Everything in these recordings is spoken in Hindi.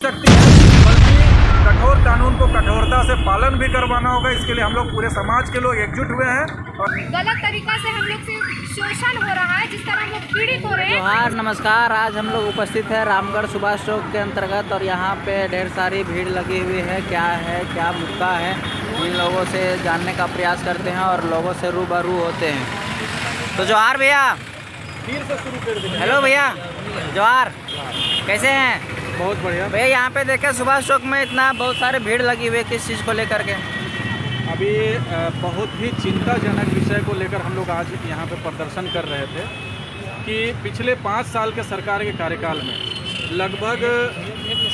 सकती है, बल्कि कठोर कानून को कठोरता से पालन भी करवाना होगा। इसके लिए हम लोग पूरे समाज के लोग एकजुट हुए हैं और गलत तरीका से हम लोग से शोषण हो रहा है, जिस तरह हम लोग पीड़ित हो रहे हैं। जोहार, नमस्कार। आज हम लोग उपस्थित है रामगढ़ सुभाष चौक के अंतर्गत और यहाँ पे ढेर सारी भीड़ लगी हुई है। क्या मुद्दा है, इन लोगों से जानने का प्रयास करते हैं और लोगों से रूबरू होते हैं। तो जोहार भैया। फिर से शुरू कर देंगे। हेलो भैया, जोहार, कैसे हैं? बहुत बढ़िया भैया, यहाँ पे देखें सुभाष चौक में इतना बहुत सारे भीड़ लगी हुई है, किस चीज़ को लेकर के? अभी बहुत ही चिंताजनक विषय को लेकर हम लोग आज यहाँ पे प्रदर्शन कर रहे थे कि पिछले 5 साल के सरकार के कार्यकाल में लगभग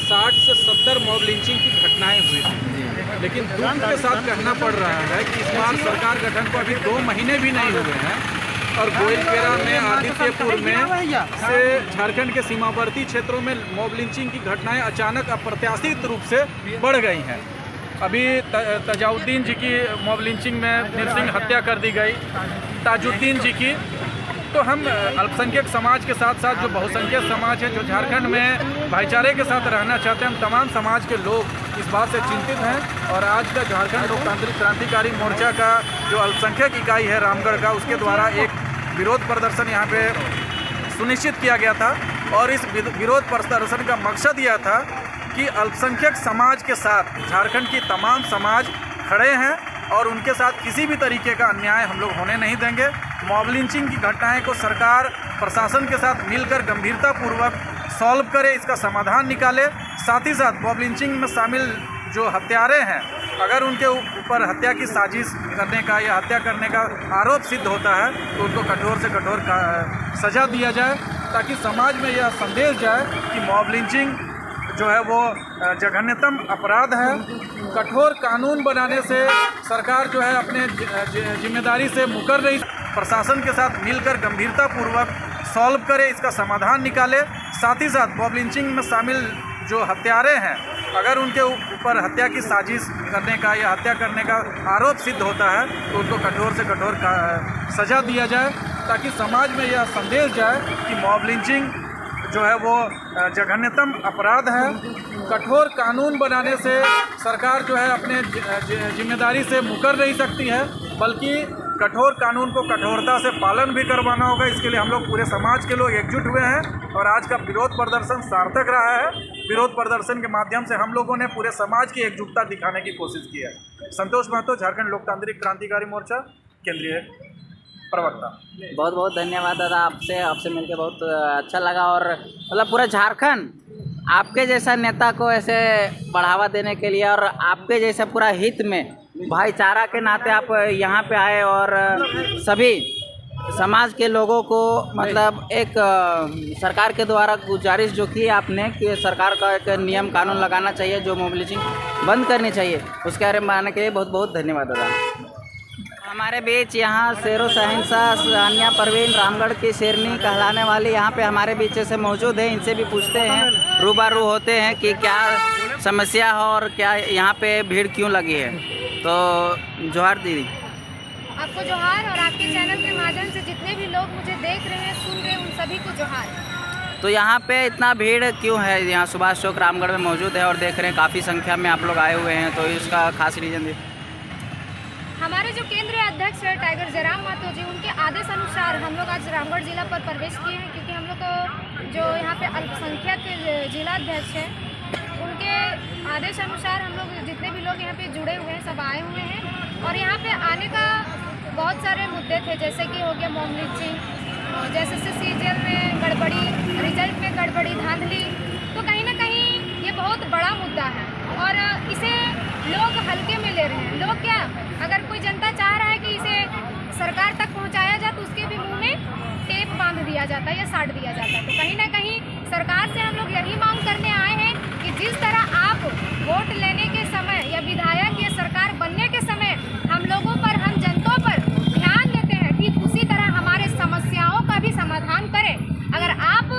60 से 70 मॉब लिंचिंग की घटनाएं हुई थी। लेकिन दुख के साथ कहना पड़ रहा है कि इस बार सरकार गठन को अभी 2 महीने भी नहीं हुए हैं और गोइलकेरा में, आदित्यपुर में से झारखंड के सीमावर्ती क्षेत्रों में मॉब लिंचिंग की घटनाएं अचानक अप्रत्याशित रूप से बढ़ गई हैं। अभी तजाउद्दीन जी की मॉब लिंचिंग में नृसिंह हत्या कर दी गई, ताजुद्दीन जी की। तो हम अल्पसंख्यक समाज के साथ साथ जो बहुसंख्यक समाज है, जो झारखंड में भाईचारे के साथ रहना चाहते हैं, हम तमाम समाज के लोग इस बात से चिंतित हैं। और आज का झारखंड लोकतांत्रिक क्रांतिकारी मोर्चा का जो अल्पसंख्यक इकाई है रामगढ़ का, उसके द्वारा एक विरोध प्रदर्शन यहाँ पे सुनिश्चित किया गया था। और इस विरोध प्रदर्शन का मकसद यह था कि अल्पसंख्यक समाज के साथ झारखंड की तमाम समाज खड़े हैं और उनके साथ किसी भी तरीके का अन्याय हम लोग होने नहीं देंगे। मॉब लिंचिंग की घटनाएं को सरकार प्रशासन के साथ मिलकर गंभीरतापूर्वक सॉल्व करे, इसका समाधान निकाले। साथ ही साथ मॉब लिंचिंग में शामिल जो हत्यारे हैं, अगर उनके ऊपर हत्या की साजिश करने का या हत्या करने का आरोप सिद्ध होता है तो उनको कठोर से कठोर सज़ा दिया जाए, ताकि समाज में यह संदेश जाए कि मॉब लिंचिंग जो है वो जघन्यतम अपराध है। कठोर कानून बनाने से सरकार जो है अपने जिम्मेदारी से मुकर रही, प्रशासन के साथ मिलकर गंभीरतापूर्वक सॉल्व करे, इसका समाधान निकाले। साथ ही साथ मॉब लिंचिंग में शामिल जो हत्यारे हैं, अगर उनके ऊपर हत्या की साजिश करने का या हत्या करने का आरोप सिद्ध होता है तो उनको कठोर से कठोर सज़ा दिया जाए, ताकि समाज में यह संदेश जाए कि मॉब लिंचिंग जो है वो जघन्यतम अपराध है। कठोर कानून बनाने से सरकार जो है अपने जिम्मेदारी से मुकर नहीं सकती है, बल्कि कठोर कानून को कठोरता से पालन भी करवाना होगा। इसके लिए हम लोग पूरे समाज के लोग एकजुट हुए हैं और आज का विरोध प्रदर्शन सार्थक रहा है। विरोध प्रदर्शन के माध्यम से हम लोगों ने पूरे समाज की एकजुटता दिखाने की कोशिश की है। संतोष महतो, झारखंड लोकतांत्रिक क्रांतिकारी मोर्चा, केंद्रीय प्रवक्ता। बहुत बहुत धन्यवाद दादा, आपसे मिलकर बहुत अच्छा लगा। और मतलब पूरा झारखंड आपके जैसा नेता को ऐसे बढ़ावा देने के लिए और आपके जैसा पूरा हित में भाईचारा के नाते आप यहाँ पे आए और सभी समाज के लोगों को मतलब एक सरकार के द्वारा गुजारिश जो की आपने कि सरकार का एक नियम कानून लगाना चाहिए, जो मॉब लिंचिंग बंद करनी चाहिए, उसके बारे में आने के लिए बहुत बहुत धन्यवाद दादा। हमारे बीच यहाँ शेरो शहंशाह सानिया परवीन, रामगढ़ की शेरनी कहलाने वाली यहाँ पे हमारे बीच से मौजूद है। इनसे भी पूछते हैं, रूबरू होते हैं कि क्या समस्या है और क्या यहाँ पे भीड़ क्यों लगी है। तो जोहार दीदी। आपको जोहार, और आपके चैनल के माध्यम से जितने भी लोग मुझे देख रहे हैं, सुन रहे हैं, उन सभी को जोहार। तो यहाँ पे इतना भीड़ क्यों है? यहाँ सुभाष चौक रामगढ़ में मौजूद है और देख रहे हैं काफ़ी संख्या में आप लोग आए हुए हैं, तो इसका खास रीज़न दीजिए। हमारे जो केंद्रीय अध्यक्ष है टाइगर जयराम महतो जी, उनके आदेश अनुसार हम लोग आज रामगढ़ जिला पर प्रवेश किए हैं, क्योंकि हम लोग को जो यहाँ पे अल्पसंख्यक जिला अध्यक्ष हैं, उनके आदेश अनुसार हम लोग जितने भी लोग यहाँ पे जुड़े हुए हैं सब आए हुए हैं। और यहाँ पे आने का बहुत सारे मुद्दे थे, जैसे कि हो गया मॉब लिंचिंग, जैसे सीजन में गड़बड़ी, रिजल्ट में गड़बड़ी, धांधली। तो कहीं ना कहीं ये बहुत बड़ा मुद्दा है और इसे लोग हल्के में ले रहे हैं। लोग क्या, अगर कोई जनता चाह रहा है कि इसे सरकार तक पहुंचाया जाए तो उसके भी मुंह में टेप बांध दिया जाता है या साट दिया जाता है। तो कहीं ना कहीं सरकार से हम लोग यही मांग करने आए हैं कि जिस तरह आप वोट लेने के समय या विधायक या सरकार बनने के समय हम लोगों पर, हम जनता पर ध्यान देते हैं, ठीक उसी तरह हमारे समस्याओं का भी समाधान करें। अगर आप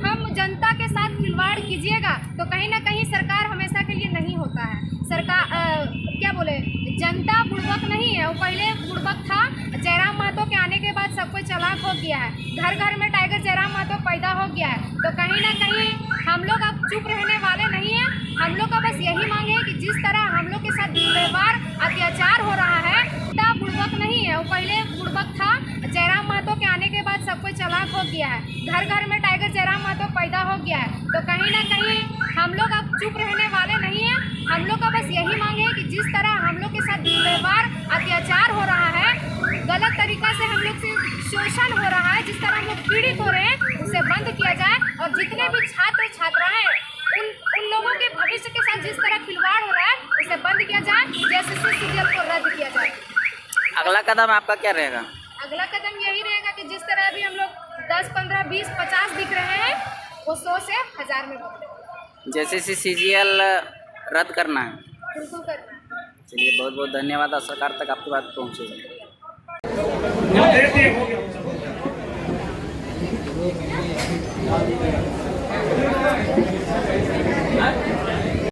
हम जनता के साथ खिलवाड़ कीजिएगा तो कहीं ना कहीं सरकार हमेशा के लिए नहीं होता है। सरकार क्या बोले, जनता बुड़बक नहीं है, वो पहले बुड़बक था। जयराम महतो के आने के बाद बाद सब कोई चालाक हो गया है, घर घर में टाइगर जयराम महतो पैदा हो गया है। तो कहीं ना कहीं हम लोग अब चुप रहने वाले नहीं हैं। हम लोग का बस यही मांग है कि जिस तरह हम लोग के साथ दुर्व्यवहार अत्याचार हो रहा है, इतना बुड़बक नहीं है, वो पहले बुड़बक था। जयराम महतो के आने के बाद सब कोई चालाक हो गया है, घर घर में टाइगर जयराम महतो पैदा हो गया है। तो कहीं ना कहीं हम लोग अब चुप रहने वाले नहीं हैं। हम लोग का बस यही मांग है कि जिस तरह हम लोग के साथ दुर्व्यवहार अत्याचार हो रहा है, गलत तरीका से हम लोग से शोषण हो रहा है, जिस तरह हम लोग पीड़ित हो रहे हैं, उसे बंद किया जाए। और जितने भी छात्र छात्राएं उन लोगों के भविष्य के साथ जिस तरह खिलवाड़ हो रहा है, उसे बंद किया जाए। JSS सीजीएल को रद्द किया जाए। अगला कदम आपका क्या रहेगा? अगला कदम यही रहेगा कि जिस तरह अभी हम लोग 10, 15, 20, 50 दिख रहे हैं, वो 100 से 1000 में बदले। JSS CGL रद्द करना है। बिल्कुल करना है। चलिए, बहुत बहुत धन्यवाद। सरकार तक आपकी बात पहुँचेगी। हो गया।